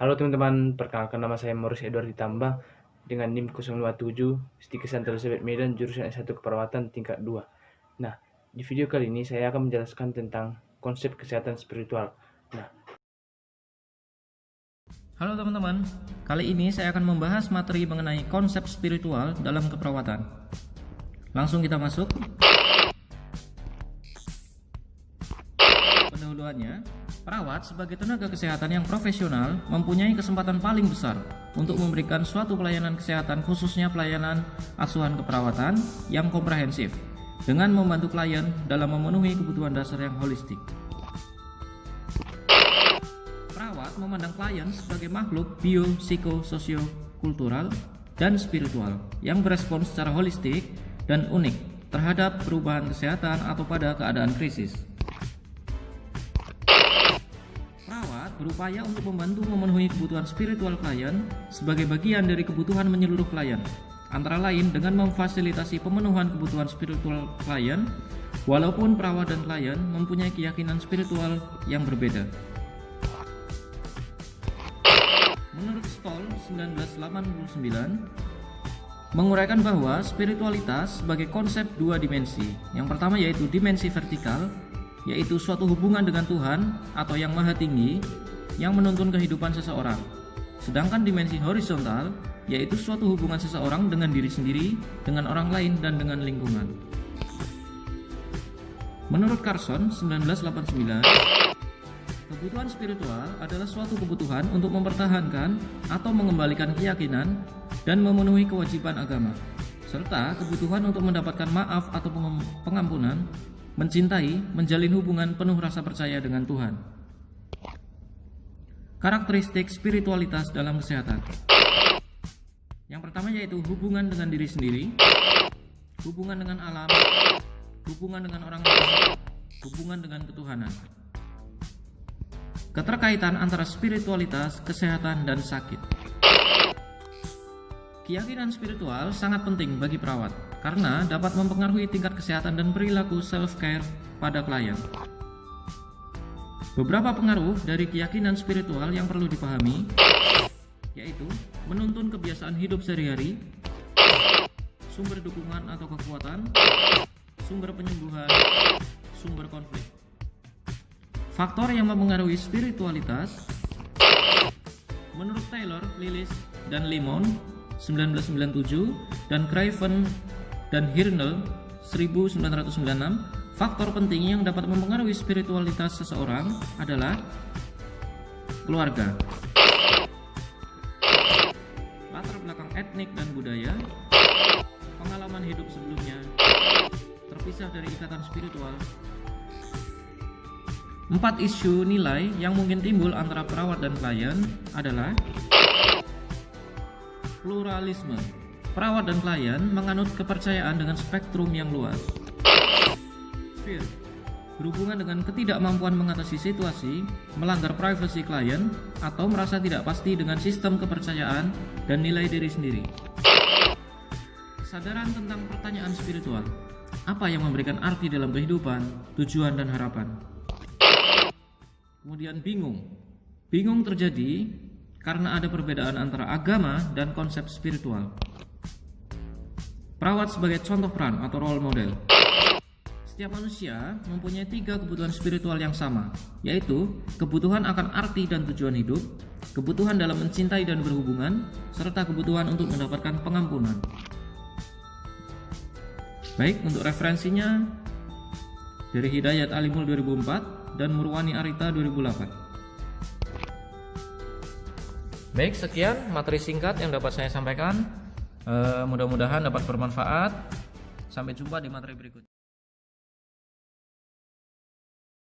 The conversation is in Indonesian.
Halo teman-teman, perkenalkan nama saya Morris Edward Ditambah dengan NIM 057, Stike Santo Elizabeth Medan, jurusan S1 Keperawatan tingkat 2. Nah, di video kali ini saya akan menjelaskan tentang konsep kesehatan spiritual. Halo teman-teman, kali ini saya akan membahas materi mengenai konsep spiritual dalam keperawatan. Langsung kita masuk. Pendahuluannya, perawat sebagai tenaga kesehatan yang profesional mempunyai kesempatan paling besar untuk memberikan suatu pelayanan kesehatan, khususnya pelayanan asuhan keperawatan yang komprehensif, dengan membantu klien dalam memenuhi kebutuhan dasar yang holistik. Perawat memandang klien sebagai makhluk bio, psiko, sosio, kultural, dan spiritual yang berespons secara holistik dan unik terhadap perubahan kesehatan atau pada keadaan krisis. Perawat berupaya untuk membantu memenuhi kebutuhan spiritual klien sebagai bagian dari kebutuhan menyeluruh klien, antara lain dengan memfasilitasi pemenuhan kebutuhan spiritual klien, walaupun perawat dan klien mempunyai keyakinan spiritual yang berbeda. Menurut Stoll 1989 menguraikan bahwa spiritualitas sebagai konsep dua dimensi. Yang pertama yaitu dimensi vertikal, yaitu suatu hubungan dengan Tuhan atau yang maha tinggi yang menuntun kehidupan seseorang. Sedangkan dimensi horizontal yaitu suatu hubungan seseorang dengan diri sendiri, dengan orang lain, dan dengan lingkungan. Menurut Carson 1989, kebutuhan spiritual adalah suatu kebutuhan untuk mempertahankan atau mengembalikan keyakinan dan memenuhi kewajiban agama, serta kebutuhan untuk mendapatkan maaf atau pengampunan, mencintai, menjalin hubungan penuh rasa percaya dengan Tuhan. Karakteristik spiritualitas dalam kesehatan. Yang pertama yaitu hubungan dengan diri sendiri, hubungan dengan alam, hubungan dengan orang lain, hubungan dengan ketuhanan. Keterkaitan antara spiritualitas, kesehatan, dan sakit. Keyakinan spiritual sangat penting bagi perawat karena dapat mempengaruhi tingkat kesehatan dan perilaku self-care pada klien. Beberapa pengaruh dari keyakinan spiritual yang perlu dipahami yaitu menuntun kebiasaan hidup sehari-hari, sumber dukungan atau kekuatan, sumber penyembuhan, sumber konflik. Faktor yang mempengaruhi spiritualitas menurut Taylor, Lillis, dan Limon 1997 dan Craven dan Hirnel 1996, faktor penting yang dapat mempengaruhi spiritualitas seseorang adalah keluarga, latar belakang etnik dan budaya, pengalaman hidup sebelumnya, terpisah dari ikatan spiritual. 4 isu nilai yang mungkin timbul antara perawat dan klien adalah pluralisme. Perawat dan klien menganut kepercayaan dengan spektrum yang luas. Fear. Berhubungan dengan ketidakmampuan mengatasi situasi, melanggar privasi klien, atau merasa tidak pasti dengan sistem kepercayaan dan nilai diri sendiri. Kesadaran tentang pertanyaan spiritual. Apa yang memberikan arti dalam kehidupan, tujuan, dan harapan. Kemudian bingung. Bingung terjadi karena ada perbedaan antara agama dan konsep spiritual. Perawat sebagai contoh peran atau role model. Setiap manusia mempunyai 3 kebutuhan spiritual yang sama, yaitu kebutuhan akan arti dan tujuan hidup, kebutuhan dalam mencintai dan berhubungan, serta kebutuhan untuk mendapatkan pengampunan. Baik, untuk referensinya dari Hidayat Alimul 2004 dan Murwani Arita 2008. Baik, sekian materi singkat yang dapat saya sampaikan. Mudah-mudahan dapat bermanfaat. Sampai jumpa di materi berikutnya.